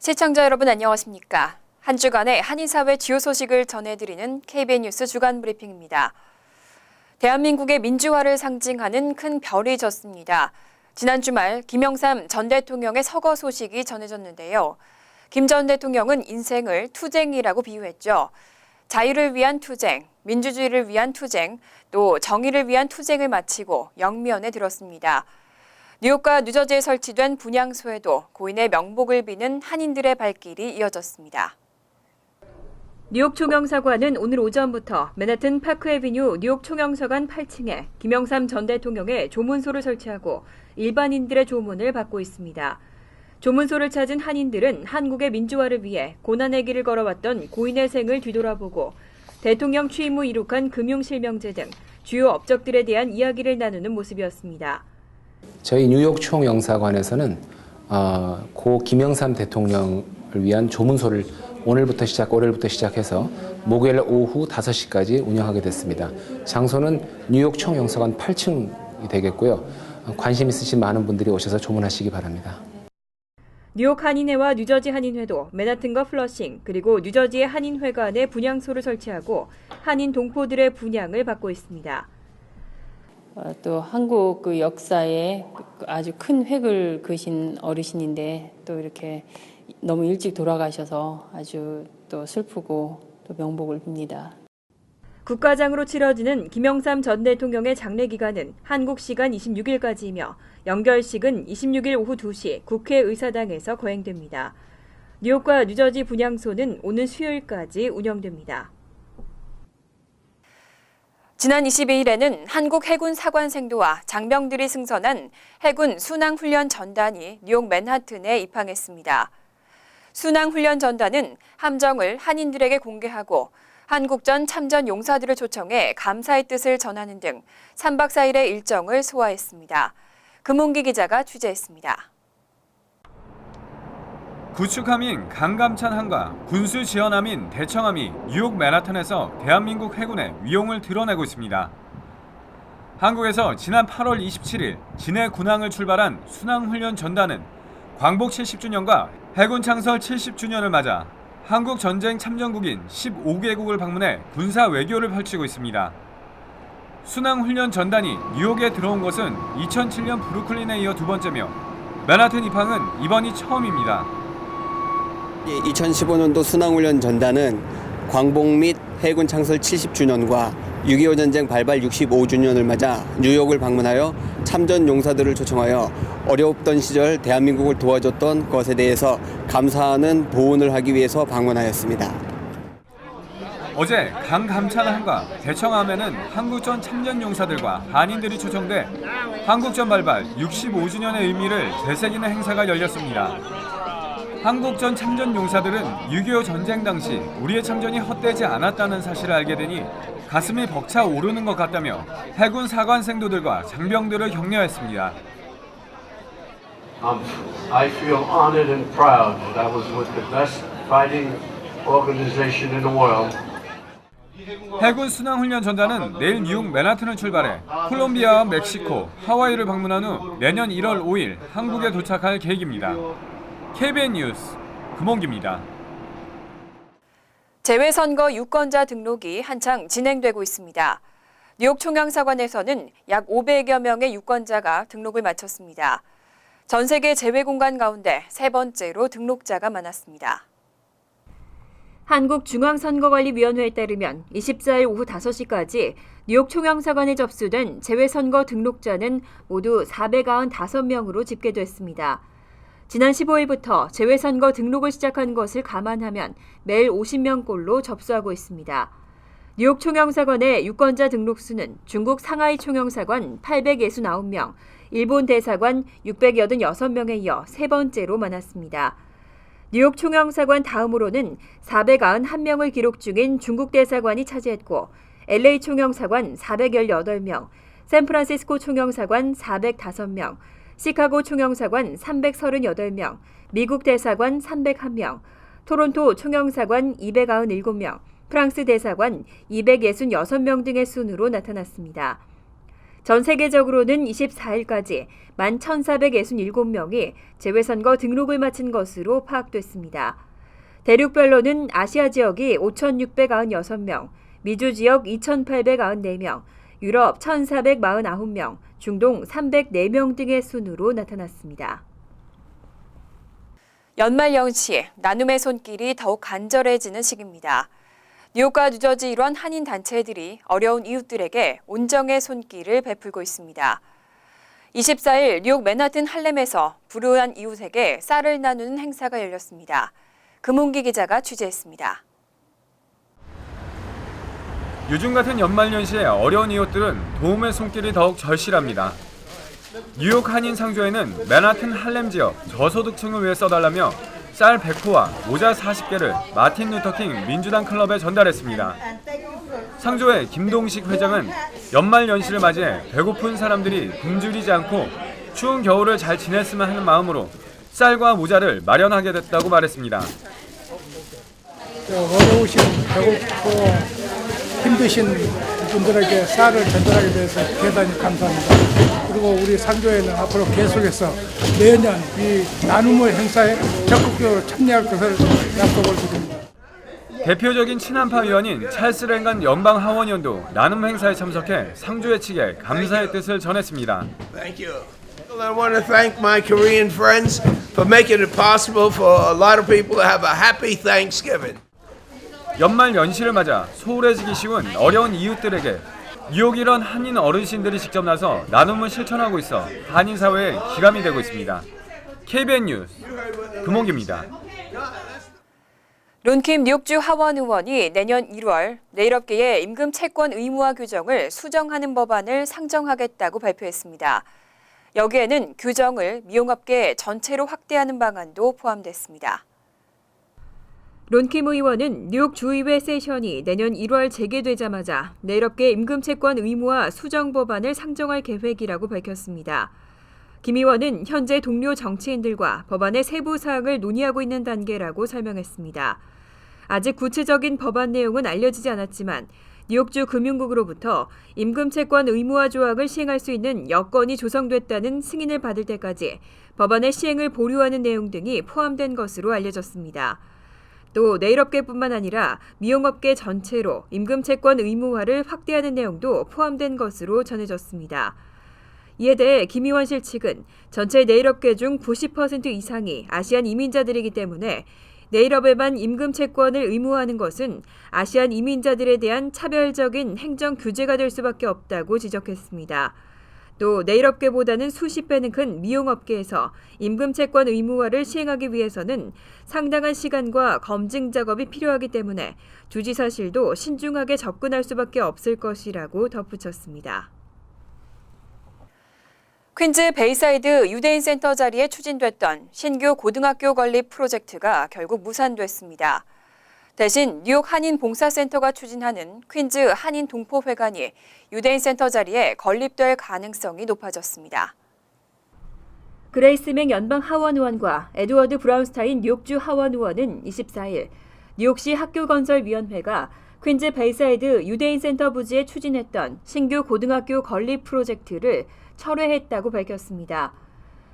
시청자 여러분 안녕하십니까? 한 주간의 한인사회 주요 소식을 전해드리는 KBN 뉴스 주간 브리핑입니다. 대한민국의 민주화를 상징하는 큰 별이 졌습니다. 지난 주말 김영삼 전 대통령의 서거 소식이 전해졌는데요. 김 전 대통령은 인생을 투쟁이라고 비유했죠. 자유를 위한 투쟁, 민주주의를 위한 투쟁, 또 정의를 위한 투쟁을 마치고 영면에 들었습니다. 뉴욕과 뉴저지에 설치된 분향소에도 고인의 명복을 비는 한인들의 발길이 이어졌습니다. 뉴욕 총영사관은 오늘 오전부터 맨하튼 파크애비뉴 뉴욕 총영사관 8층에 김영삼 전 대통령의 조문소를 설치하고 일반인들의 조문을 받고 있습니다. 조문소를 찾은 한인들은 한국의 민주화를 위해 고난의 길을 걸어왔던 고인의 생을 뒤돌아보고 대통령 취임 후 이룩한 금융실명제 등 주요 업적들에 대한 이야기를 나누는 모습이었습니다. 저희 뉴욕 총영사관에서는 고 김영삼 대통령을 위한 조문소를 월요일부터 시작해서 목요일 오후 5시까지 운영하게 됐습니다. 장소는 뉴욕 총영사관 8층이 되겠고요. 관심 있으신 많은 분들이 오셔서 조문하시기 바랍니다. 뉴욕 한인회와 뉴저지 한인회도 맨하튼과 플러싱 그리고 뉴저지의 한인회관에 분향소를 설치하고 한인 동포들의 분향을 받고 있습니다. 또 한국 그 역사에 아주 큰 획을 그으신 어르신인데 또 이렇게 너무 일찍 돌아가셔서 아주 또 슬프고 또 명복을 빕니다. 국가장으로 치러지는 김영삼 전 대통령의 장례 기간은 한국 시간 26일까지이며 연결식은 26일 오후 2시 국회의사당에서 거행됩니다. 뉴욕과 뉴저지 분향소는 오는 수요일까지 운영됩니다. 지난 22일에는 한국 해군 사관생도와 장병들이 승선한 해군 순항훈련 전단이 뉴욕 맨하튼에 입항했습니다. 순항훈련 전단은 함정을 한인들에게 공개하고 한국전 참전 용사들을 초청해 감사의 뜻을 전하는 등 3박 4일의 일정을 소화했습니다. 금홍기 기자가 취재했습니다. 구축함인 강감찬함과 군수지원함인 대청함이 뉴욕 맨하탄에서 대한민국 해군의 위용을 드러내고 있습니다. 한국에서 지난 8월 27일 진해 군항을 출발한 순항훈련 전단은 광복 70주년과 해군 창설 70주년을 맞아 한국 전쟁 참전국인 15개국을 방문해 군사 외교를 펼치고 있습니다. 순항훈련 전단이 뉴욕에 들어온 것은 2007년 브루클린에 이어 두 번째며 맨하튼 입항은 이번이 처음입니다. 2015년도 순항훈련 전단은 광복 및 해군 창설 70주년과 6.25 전쟁 발발 65주년을 맞아 뉴욕을 방문하여 참전 용사들을 초청하여 어려웠던 시절 대한민국을 도와줬던 것에 대해서 감사하는 보훈을 하기 위해서 방문하였습니다. 어제 강감찬함과 대청함에는 한국전 참전 용사들과 한인들이 초청돼 한국전 발발 65주년의 의미를 되새기는 행사가 열렸습니다. 한국전 참전 용사들은 6.25 전쟁 당시 우리의 참전이 헛되지 않았다는 사실을 알게 되니 가슴이 벅차 오르는 것 같다며 해군 사관생도들과 장병들을 격려했습니다. I feel honored and proud that I was with the best fighting organization in the world. 해군 순항훈련 전단은 내일 뉴욕 맨하튼을 출발해 콜롬비아와 멕시코, 하와이를 방문한 후 내년 1월 5일 한국에 도착할 계획입니다. KBN 뉴스 금홍기입니다. 재외선거 유권자 등록이 한창 진행되고 있습니다. 뉴욕 총영사관에서는 약 500여 명의 유권자가 등록을 마쳤습니다. 전 세계 재외 공간 가운데 세 번째로 등록자가 많았습니다. 한국중앙선거관리위원회에 따르면 24일 오후 5시까지 뉴욕 총영사관에 접수된 재외선거 등록자는 모두 495명으로 집계됐습니다. 지난 15일부터 재외선거 등록을 시작한 것을 감안하면 매일 50명꼴로 접수하고 있습니다. 뉴욕 총영사관의 유권자 등록수는 중국 상하이 총영사관 869명, 일본 대사관 686명에 이어 세 번째로 많았습니다. 뉴욕 총영사관 다음으로는 491명을 기록 중인 중국 대사관이 차지했고 LA 총영사관 418명, 샌프란시스코 총영사관 405명, 시카고 총영사관 338명, 미국 대사관 301명, 토론토 총영사관 297명, 프랑스 대사관 266명 등의 순으로 나타났습니다. 전 세계적으로는 24일까지 11,467명이 재외선거 등록을 마친 것으로 파악됐습니다. 대륙별로는 아시아 지역이 5,696명, 미주 지역 2,894명, 유럽 1,449명, 중동 304명 등의 순으로 나타났습니다. 연말 연시, 나눔의 손길이 더욱 간절해지는 시기입니다. 뉴욕과 뉴저지 일원 한인 단체들이 어려운 이웃들에게 온정의 손길을 베풀고 있습니다. 24일 뉴욕 맨하튼 할렘에서 불우한 이웃에게 쌀을 나누는 행사가 열렸습니다. 금홍기 기자가 취재했습니다. 요즘 같은 연말연시에 어려운 이웃들은 도움의 손길이 더욱 절실합니다. 뉴욕 한인 상조에는 맨하튼 할렘 지역 저소득층을 위해 써달라며 쌀 100포와 모자 40개를 마틴 루터킹 민주당 클럽에 전달했습니다. 상조의 김동식 회장은 연말연시를 맞이해 배고픈 사람들이 굶주리지 않고 추운 겨울을 잘 지냈으면 하는 마음으로 쌀과 모자를 마련하게 됐다고 말했습니다. 어려우신, 배고프고 힘드신 분들에게 쌀을 전달하게 돼서 대단히 감사합니다. 그리고 우리 상조회는 앞으로 계속해서 매년 이 나눔의 행사에 적극적으로 참여할 것을 약속을 드립니다. 대표적인 친한파 위원인 찰스 랭간 연방 하원의원도 나눔 행사에 참석해 상조회 측에 감사의 뜻을 전했습니다. Thank you. I want to thank my Korean friends for making it possible for a lot of people to have a happy Thanksgiving. 연말 연시를 맞아 소홀해지기 쉬운 어려운 이웃들에게 뉴욕 일원 한인 어르신들이 직접 나서 나눔을 실천하고 있어 한인 사회의 기감이 되고 있습니다. KBN 뉴스 금홍기입니다. 론킴 뉴욕주 하원 의원이 내년 1월 내일업계의 임금 채권 의무화 규정을 수정하는 법안을 상정하겠다고 발표했습니다. 여기에는 규정을 미용업계 전체로 확대하는 방안도 포함됐습니다. 론킴 의원은 뉴욕 주의회 세션이 내년 1월 재개되자마자 내일업계 임금 채권 의무화 수정 법안을 상정할 계획이라고 밝혔습니다. 김 의원은 현재 동료 정치인들과 법안의 세부 사항을 논의하고 있는 단계라고 설명했습니다. 아직 구체적인 법안 내용은 알려지지 않았지만 뉴욕주 금융국으로부터 임금 채권 의무화 조항을 시행할 수 있는 여건이 조성됐다는 승인을 받을 때까지 법안의 시행을 보류하는 내용 등이 포함된 것으로 알려졌습니다. 또 내일업계뿐만 아니라 미용업계 전체로 임금 채권 의무화를 확대하는 내용도 포함된 것으로 전해졌습니다. 이에 대해 김 의원실 측은 전체 내일업계 중 90% 이상이 아시안 이민자들이기 때문에 내일업에만 임금 채권을 의무화하는 것은 아시안 이민자들에 대한 차별적인 행정 규제가 될 수밖에 없다고 지적했습니다. 또 내일업계보다는 수십 배는 큰 미용업계에서 임금 채권 의무화를 시행하기 위해서는 상당한 시간과 검증 작업이 필요하기 때문에 주지사실도 신중하게 접근할 수밖에 없을 것이라고 덧붙였습니다. 퀸즈 베이사이드 유대인 센터 자리에 추진됐던 신규 고등학교 건립 프로젝트가 결국 무산됐습니다. 대신 뉴욕 한인 봉사센터가 추진하는 퀸즈 한인 동포회관이 유대인 센터 자리에 건립될 가능성이 높아졌습니다. 그레이스 맥 연방 하원 의원과 에드워드 브라운스타인 뉴욕주 하원 의원은 24일 뉴욕시 학교건설위원회가 퀸즈 베이사이드 유대인 센터 부지에 추진했던 신규 고등학교 건립 프로젝트를 철회했다고 밝혔습니다.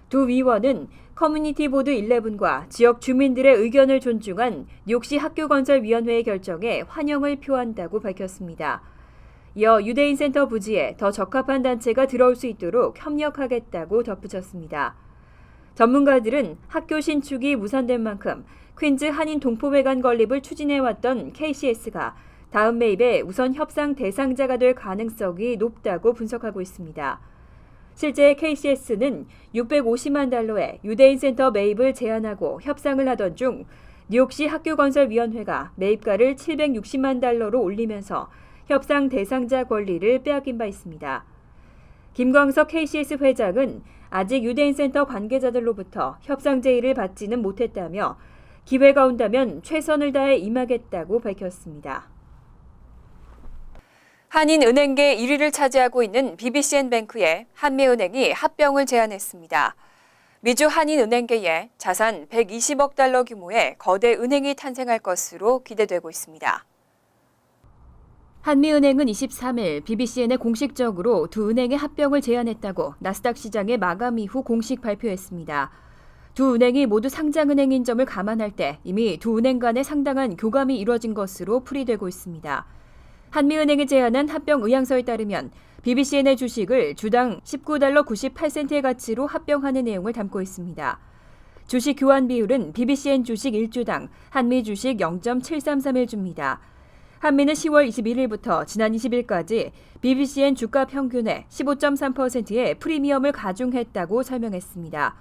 두 위원은 커뮤니티 보드 11과 지역 주민들의 의견을 존중한 뉴욕시 학교건설위원회의 결정에 환영을 표한다고 밝혔습니다. 이어 유대인 센터 부지에 더 적합한 단체가 들어올 수 있도록 협력하겠다고 덧붙였습니다. 전문가들은 학교 신축이 무산된 만큼 퀸즈 한인 동포회관 건립을 추진해왔던 KCS가 다음 매입에 우선 협상 대상자가 될 가능성이 높다고 분석하고 있습니다. 실제 KCS는 650만 달러의 유대인 센터 매입을 제안하고 협상을 하던 중 뉴욕시 학교건설위원회가 매입가를 760만 달러로 올리면서 협상 대상자 권리를 빼앗긴 바 있습니다. 김광석 KCS 회장은 아직 유대인 센터 관계자들로부터 협상 제의를 받지는 못했다며 기회가 온다면 최선을 다해 임하겠다고 밝혔습니다. 한인은행계 1위를 차지하고 있는 BBCN뱅크에 한미은행이 합병을 제안했습니다. 미주 한인은행계에 자산 120억 달러 규모의 거대 은행이 탄생할 것으로 기대되고 있습니다. 한미은행은 23일 BBCN에 공식적으로 두 은행의 합병을 제안했다고 나스닥 시장의 마감 이후 공식 발표했습니다. 두 은행이 모두 상장은행인 점을 감안할 때 이미 두 은행 간에 상당한 교감이 이뤄진 것으로 풀이되고 있습니다. 한미은행이 제안한 합병 의향서에 따르면 BBCN의 주식을 주당 19달러 98센트의 가치로 합병하는 내용을 담고 있습니다. 주식 교환 비율은 BBCN 주식 1주당 한미 주식 0.7331주입니다. 한미는 10월 21일부터 지난 20일까지 BBCN 주가 평균에 15.3%의 프리미엄을 가중했다고 설명했습니다.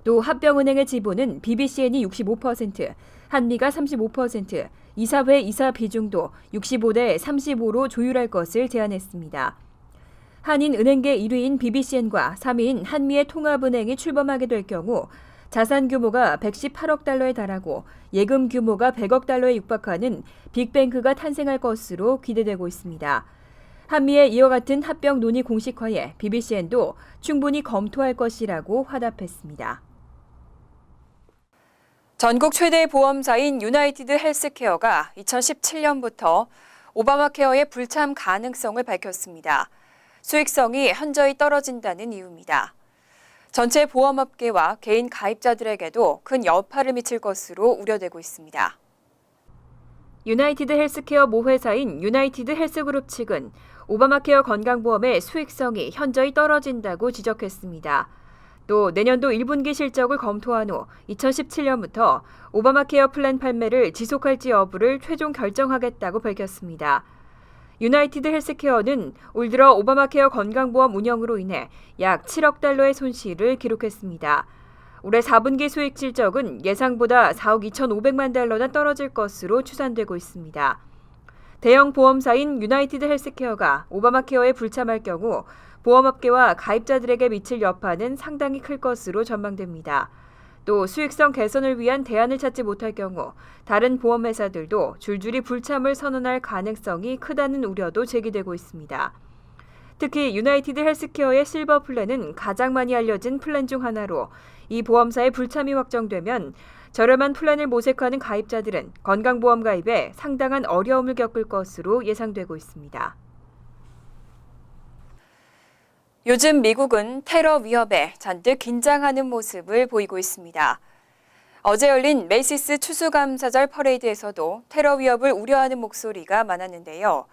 또 합병은행의 지분은 BBCN이 65%, 한미가 35%, 이사회 이사 비중도 65대 35로 조율할 것을 제안했습니다. 한인은행계 1위인 BBCN과 3위인 한미의 통합은행이 출범하게 될 경우 자산 규모가 118억 달러에 달하고 예금 규모가 100억 달러에 육박하는 빅뱅크가 탄생할 것으로 기대되고 있습니다. 한미의 이와 같은 합병 논의 공식화에 BBCN도 충분히 검토할 것이라고 화답했습니다. 전국 최대 보험사인 유나이티드 헬스케어가 2017년부터 오바마케어의 불참 가능성을 밝혔습니다. 수익성이 현저히 떨어진다는 이유입니다. 전체 보험업계와 개인 가입자들에게도 큰 여파를 미칠 것으로 우려되고 있습니다. 유나이티드 헬스케어 모회사인 유나이티드 헬스그룹 측은 오바마케어 건강보험의 수익성이 현저히 떨어진다고 지적했습니다. 또 내년도 1분기 실적을 검토한 후 2017년부터 오바마케어 플랜 판매를 지속할지 여부를 최종 결정하겠다고 밝혔습니다. 유나이티드 헬스케어는 올 들어 오바마케어 건강보험 운영으로 인해 약 7억 달러의 손실을 기록했습니다. 올해 4분기 수익 실적은 예상보다 4억 2,500만 달러나 떨어질 것으로 추산되고 있습니다. 대형 보험사인 유나이티드 헬스케어가 오바마케어에 불참할 경우 보험업계와 가입자들에게 미칠 여파는 상당히 클 것으로 전망됩니다. 또 수익성 개선을 위한 대안을 찾지 못할 경우 다른 보험회사들도 줄줄이 불참을 선언할 가능성이 크다는 우려도 제기되고 있습니다. 특히 유나이티드 헬스케어의 실버 플랜은 가장 많이 알려진 플랜 중 하나로 이 보험사의 불참이 확정되면 저렴한 플랜을 모색하는 가입자들은 건강보험 가입에 상당한 어려움을 겪을 것으로 예상되고 있습니다. 요즘 미국은 테러 위협에 잔뜩 긴장하는 모습을 보이고 있습니다. 어제 열린 메이시스 추수감사절 퍼레이드에서도 테러 위협을 우려하는 목소리가 많았는데요.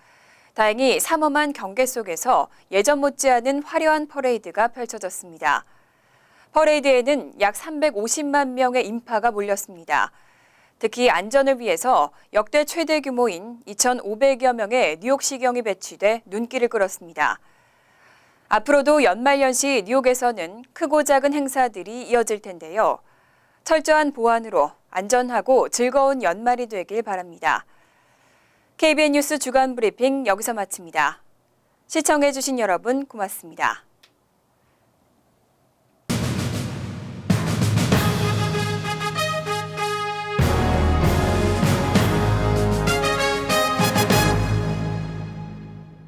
다행히 삼엄한 경계 속에서 예전 못지않은 화려한 퍼레이드가 펼쳐졌습니다. 퍼레이드에는 약 350만 명의 인파가 몰렸습니다. 특히 안전을 위해서 역대 최대 규모인 2,500여 명의 뉴욕시경이 배치돼 눈길을 끌었습니다. 앞으로도 연말연시 뉴욕에서는 크고 작은 행사들이 이어질 텐데요. 철저한 보안으로 안전하고 즐거운 연말이 되길 바랍니다. KBN 뉴스 주간 브리핑 여기서 마칩니다. 시청해주신 여러분 고맙습니다.